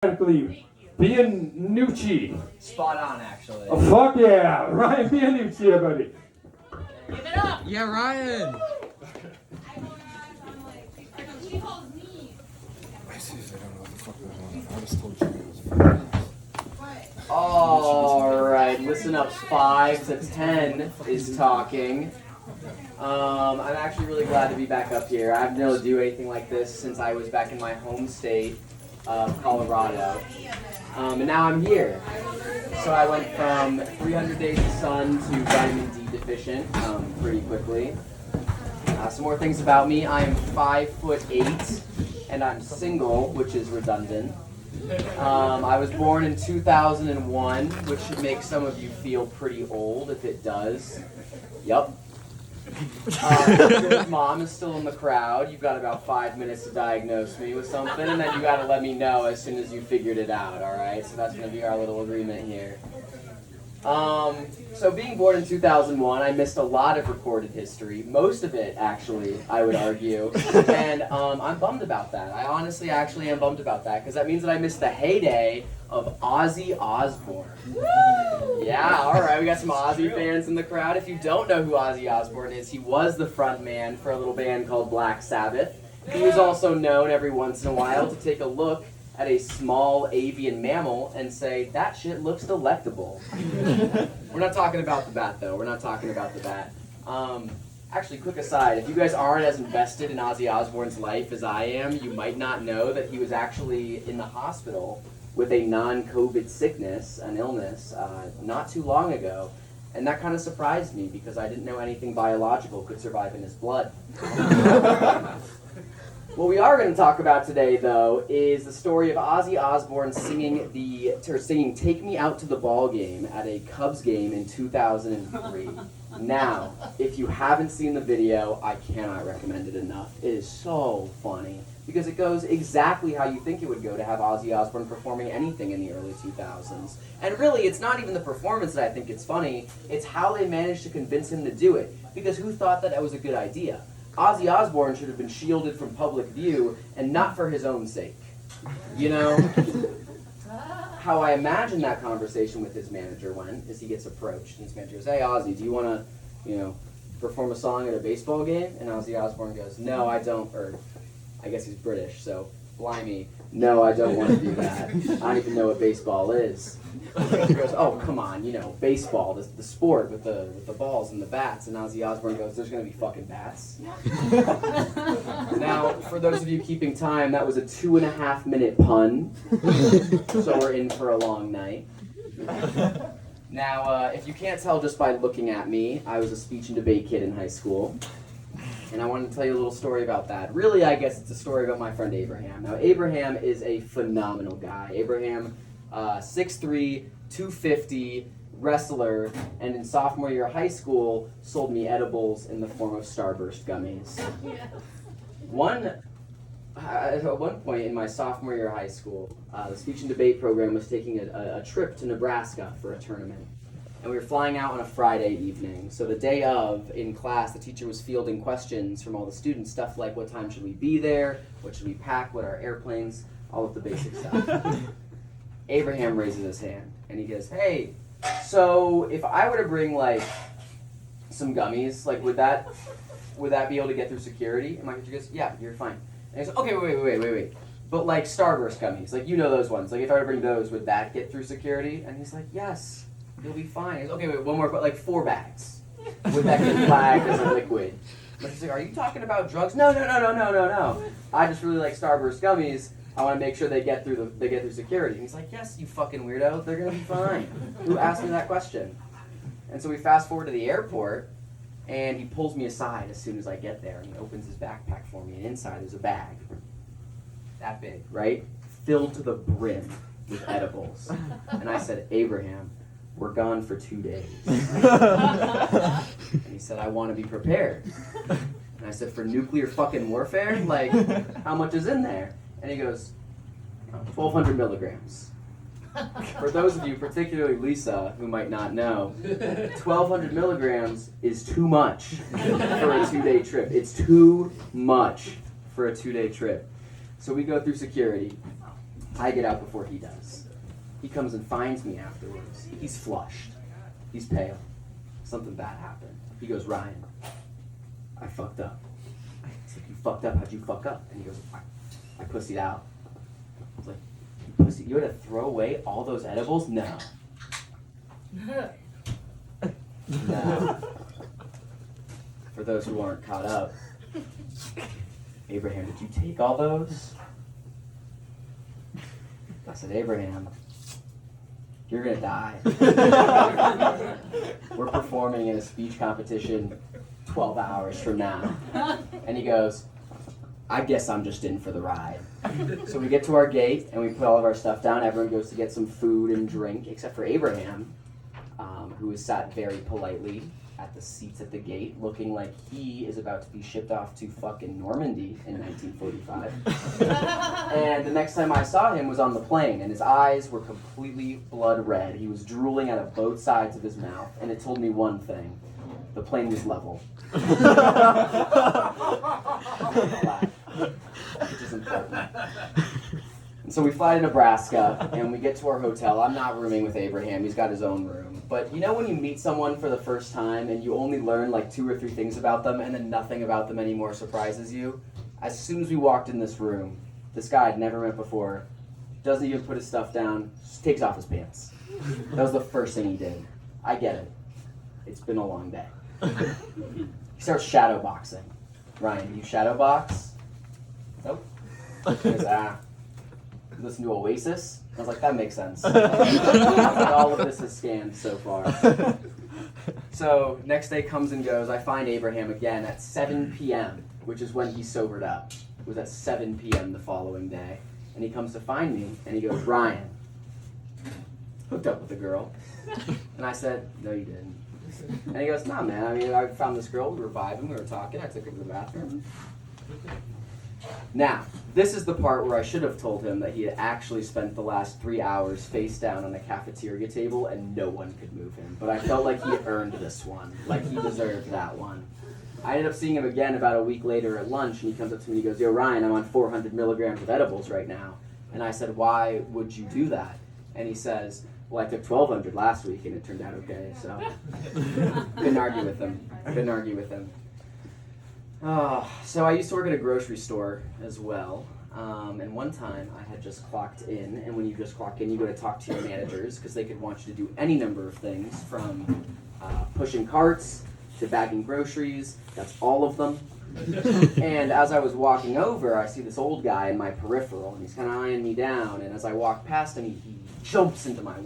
Bianucci. Spot on, actually. Oh, fuck yeah. Ryan Bianucci, everybody. Give it up! Yeah, Ryan! She calls me. Alright, listen up. 5 to 10 is talking. I'm actually really glad to be back up here. I haven't been able to do anything like this since I was back in my home state of Colorado. And now I'm here. So I went from 300 days of sun to vitamin D deficient pretty quickly. Some more things about me. I am 5'8", and I'm single, which is redundant. I was born in 2001, which should make some of you feel pretty old if it does. Yup. Your mom is still in the crowd. You've got about 5 minutes to diagnose me with something, and then you got to let me know as soon as you figured it out, alright? So that's going to be our little agreement here. So being born in 2001, I missed a lot of recorded history. Most of it, actually, I would argue. And I'm bummed about that. I honestly actually am bummed about that, because that means that I missed the heyday of Ozzy Osbourne. Yeah, alright, we got some Ozzy fans in the crowd. If you don't know who Ozzy Osbourne is, he was the front man for a little band called Black Sabbath. He was also known every once in a while to take a look at a small avian mammal and say, that shit looks delectable. We're not talking about the bat, though. We're not talking about the bat. Actually, quick aside, if you guys aren't as invested in Ozzy Osbourne's life as I am, you might not know that he was actually in the hospital with a non-COVID sickness, an illness, not too long ago. And that kind of surprised me because I didn't know anything biological could survive in his blood. What we are going to talk about today, though, is the story of Ozzy Osbourne singing "Take Me Out to the Ball Game" at a Cubs game in 2003. Now, if you haven't seen the video, I cannot recommend it enough. It is so funny because it goes exactly how you think it would go to have Ozzy Osbourne performing anything in the early 2000s. And really, it's not even the performance that I think it's funny, it's how they managed to convince him to do it. Because who thought that was a good idea? Ozzy Osbourne should have been shielded from public view, and not for his own sake. You know? How I imagine that conversation with his manager went is he gets approached, and his manager goes, "Hey Ozzy, do you want to, perform a song at a baseball game?" And Ozzy Osbourne goes, "No, I don't," or I guess he's British, so blimey, "No, I don't want to do that. I don't even know what baseball is." He goes, "Oh, come on, baseball, the sport with the balls and the bats." And Ozzy Osbourne goes, "There's going to be fucking bats." Now, for those of you keeping time, that was a 2.5-minute pun, so we're in for a long night. Now, if you can't tell just by looking at me, I was a speech and debate kid in high school. And I wanted to tell you a little story about that. Really, I guess it's a story about my friend Abraham. Now, Abraham is a phenomenal guy. Abraham, 6'3", 250, wrestler, and in sophomore year of high school, sold me edibles in the form of Starburst gummies. At one point in my sophomore year of high school, the speech and debate program was taking a trip to Nebraska for a tournament. And we were flying out on a Friday evening. So the day of, in class, the teacher was fielding questions from all the students, stuff like what time should we be there, what should we pack, what are airplanes, all of the basic stuff. Abraham raises his hand, and he goes, "Hey, so if I were to bring, some gummies, would that be able to get through security?" And my teacher goes, "Yeah, you're fine." And he goes, "Okay, wait. But, Starburst gummies, those ones. If I were to bring those, would that get through security?" And he's like, "Yes. You'll be fine." He's, "Okay, wait, one more, but 4 bags. Would that get flagged as a liquid?" But he's like, "Are you talking about drugs?" No. I just really like Starburst gummies. I want to make sure they get through security." And he's like, "Yes, you fucking weirdo. They're gonna be fine." Who asked me that question? And so we fast forward to the airport, and he pulls me aside as soon as I get there, and he opens his backpack for me, and inside there's a bag. That big, right? Filled to the brim with edibles. And I said, "Abraham, we're gone for 2 days." And he said, "I want to be prepared." And I said, "For nuclear fucking warfare? How much is in there?" And he goes, 1,200 milligrams. For those of you, particularly Lisa, who might not know, 1,200 milligrams is too much for a 2-day trip. It's too much for a 2-day trip. So we go through security. I get out before he does. He comes and finds me afterwards. He's flushed. He's pale. Something bad happened. He goes, Ryan, I fucked up. I was like, you fucked up? How'd you fuck up? And he goes, I pussied out. I was like, you pussy? You had to throw away all those edibles? No. No. For those who aren't caught up, Abraham, did you take all those? I said, Abraham, you're gonna die. We're performing in a speech competition 12 hours from now. And he goes, I guess I'm just in for the ride. So we get to our gate and we put all of our stuff down. Everyone goes to get some food and drink, except for Abraham, who is sat very politely at the seats at the gate, looking like he is about to be shipped off to fucking Normandy in 1945. And the next time I saw him was on the plane, and his eyes were completely blood red. He was drooling out of both sides of his mouth, and it told me one thing. The plane was level. Which is important. And so we fly to Nebraska, and we get to our hotel. I'm not rooming with Abraham. He's got his own room. But you know when you meet someone for the first time, and you only learn like 2 or 3 things about them, and then nothing about them anymore surprises you? As soon as we walked in this room, this guy I'd never met before, doesn't even put his stuff down, just takes off his pants. That was the first thing he did. I get it. It's been a long day. He starts shadow boxing. Ryan, you shadow box? Nope. He goes, listen to Oasis? I was like, that makes sense. I was like, all of this is scanned so far. So next day comes and goes. I find Abraham again at 7 p.m., which is when he sobered up. It was at 7 p.m. the following day. And he comes to find me, and he goes, Ryan, hooked up with a girl. And I said, no, you didn't. And he goes, nah, man. I mean, I found this girl. We were vibing. We were talking. I took her to the bathroom. Now, this is the part where I should have told him that he had actually spent the last 3 hours face down on a cafeteria table and no one could move him. But I felt like he earned this one. Like he deserved that one. I ended up seeing him again about a week later at lunch, and he comes up to me and he goes, yo, Ryan, I'm on 400 milligrams of edibles right now. And I said, why would you do that? And he says, well, I took 1,200 last week and it turned out okay, so couldn't argue with him. So I used to work at a grocery store as well, and one time I had just clocked in, and when you just clock in, you go to talk to your managers because they could want you to do any number of things, from pushing carts to bagging groceries. That's all of them. And as I was walking over, I see this old guy in my peripheral, and he's kind of eyeing me down, and as I walk past him, he jumps into my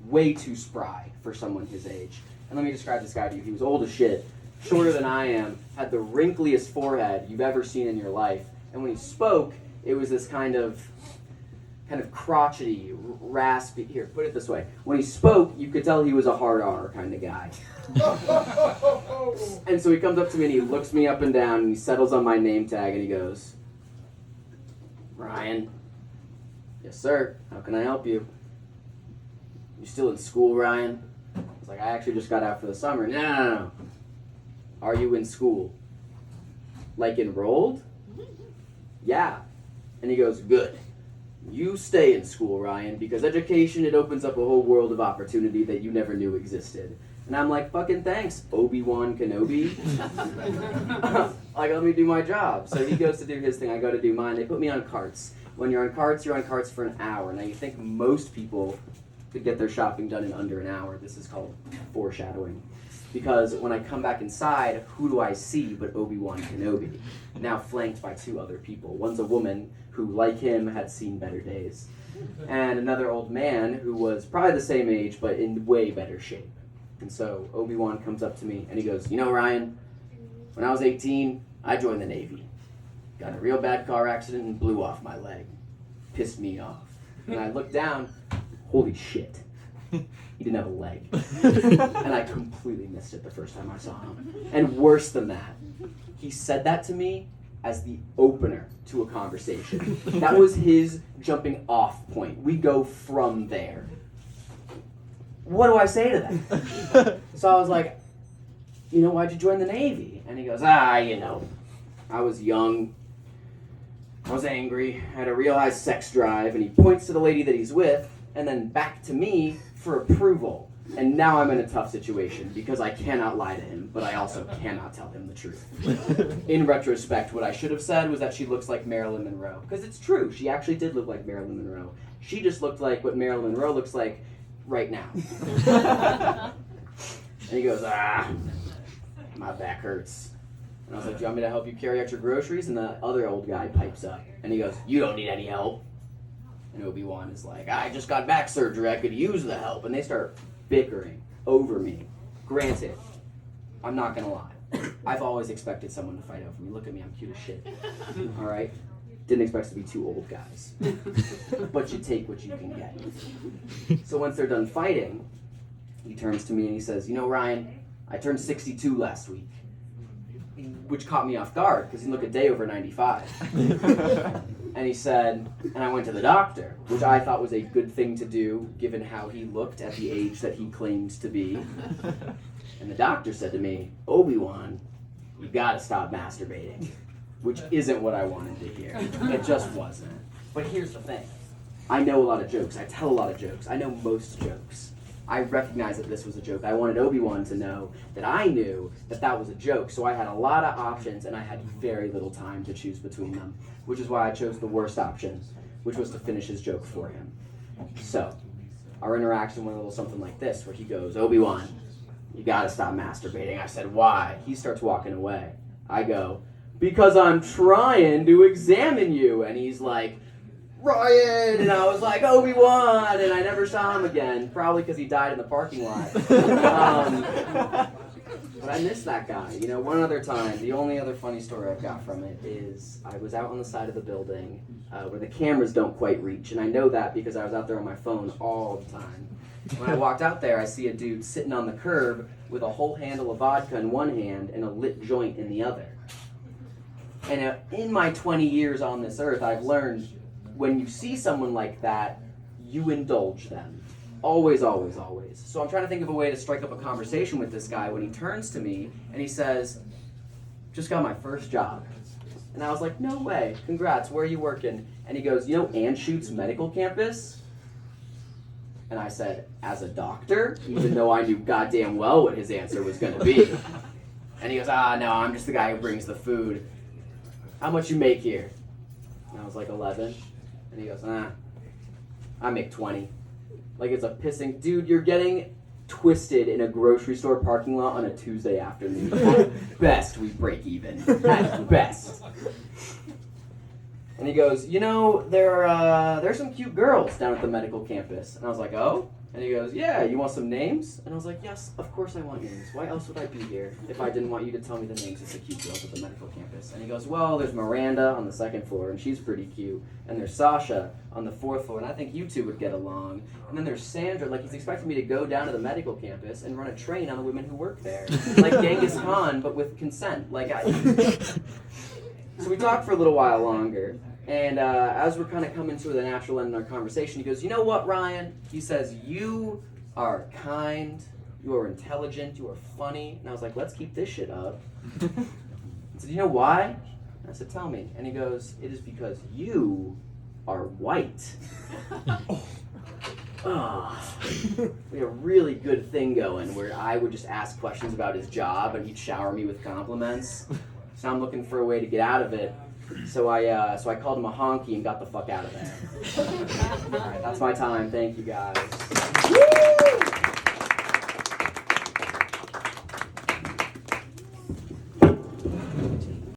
way too spry for someone his age. And let me describe this guy to you. He was old as shit, shorter than I am, had the wrinkliest forehead you've ever seen in your life. And when he spoke, it was this kind of crotchety, raspy. Here, put it this way. When he spoke, you could tell he was a hard R kind of guy. And so he comes up to me and he looks me up and down and he settles on my name tag and he goes, Ryan? Yes, sir. How can I help you? You still in school, Ryan? I was like, I actually just got out for the summer. No. Are you in school? Like enrolled? Yeah. And he goes, good. You stay in school, Ryan, because education, it opens up a whole world of opportunity that you never knew existed. And I'm like, fucking thanks, Obi-Wan Kenobi. Like, let me do my job. So he goes to do his thing, I go to do mine. They put me on carts. When you're on carts for an hour. Now, you think most people could get their shopping done in under an hour. This is called foreshadowing. Because when I come back inside, who do I see but Obi-Wan Kenobi? Now flanked by 2 other people. One's a woman who, like him, had seen better days. And another old man who was probably the same age, but in way better shape. And so Obi-Wan comes up to me and he goes, you know, Ryan, when I was 18, I joined the Navy. Got in a real bad car accident and blew off my leg. Pissed me off. And I looked down, holy shit. He didn't have a leg. And I completely missed it the first time I saw him. And worse than that, he said that to me as the opener to a conversation. That was his jumping off point. We go from there. What do I say to that? So I was like, you know, why'd you join the Navy? And he goes, you know, I was young. I was angry, I had a realized sex drive, and he points to the lady that he's with, and then back to me for approval. And now I'm in a tough situation because I cannot lie to him, but I also cannot tell him the truth. In retrospect, what I should have said was that she looks like Marilyn Monroe. Because it's true, she actually did look like Marilyn Monroe. She just looked like what Marilyn Monroe looks like right now. And he goes, my back hurts. And I was like, do you want me to help you carry out your groceries? And the other old guy pipes up. And he goes, you don't need any help. And Obi-Wan is like, I just got back surgery, I could use the help. And they start bickering over me. Granted, I'm not gonna lie. I've always expected someone to fight over me. Look at me, I'm cute as shit. Alright? Didn't expect us to be two old guys. But you take what you can get. So once they're done fighting, he turns to me and he says, you know, Ryan, I turned 62 last week. Which caught me off guard, because he looked a day over 95. And he said, and I went to the doctor, which I thought was a good thing to do, given how he looked at the age that he claimed to be. And the doctor said to me, Obi-Wan, you gotta stop masturbating. Which isn't what I wanted to hear. It just wasn't. But here's the thing. I know a lot of jokes. I tell a lot of jokes. I know most jokes. I recognized that this was a joke. I wanted Obi-Wan to know that I knew that that was a joke. So I had a lot of options, and I had very little time to choose between them, which is why I chose the worst option, which was to finish his joke for him. So our interaction went a little something like this, where he goes, Obi-Wan, you gotta stop masturbating. I said, why? He starts walking away. I go, because I'm trying to examine you. And he's like, Ryan! And I was like, Obi-Wan! And I never saw him again, probably because he died in the parking lot. But I miss that guy. You know, one other time, the only other funny story I've got from it is I was out on the side of the building where the cameras don't quite reach. And I know that because I was out there on my phone all the time. When I walked out there, I see a dude sitting on the curb with a whole handle of vodka in one hand and a lit joint in the other. And in my 20 years on this earth, I've learned when you see someone like that, you indulge them. Always, always, always. So I'm trying to think of a way to strike up a conversation with this guy when he turns to me and he says, just got my first job. And I was like, no way, congrats, where are you working? And he goes, you know Anschutz Medical Campus? And I said, as a doctor? Even though I knew goddamn well what his answer was gonna be. And he goes, no, I'm just the guy who brings the food. How much you make here? And I was like, 11. And he goes, I make 20. Like it's a pissing, dude, you're getting twisted in a grocery store parking lot on a Tuesday afternoon. At best, we break even. At best. And he goes, you know, there's some cute girls down at the medical campus. And I was like, oh? And he goes, yeah, you want some names? And I was like, yes, of course I want names. Why else would I be here if I didn't want you to tell me the names of the cute girls at the medical campus? And he goes, well, there's Miranda on the 2nd floor, and she's pretty cute. And there's Sasha on the 4th floor, and I think you two would get along. And then there's Sandra, like he's expecting me to go down to the medical campus and run a train on the women who work there. Like Genghis Khan, but with consent. So we talked for a little while longer. And as we're kind of coming to the natural end in our conversation, he goes, you know what, Ryan? He says, you are kind, you are intelligent, you are funny. And I was like, let's keep this shit up. He said, you know why? And I said, tell me. And he goes, it is because you are white. We had a really good thing going where I would just ask questions about his job and he'd shower me with compliments. So I'm looking for a way to get out of it. So I called him a honky and got the fuck out of there. All right, that's my time. Thank you, guys.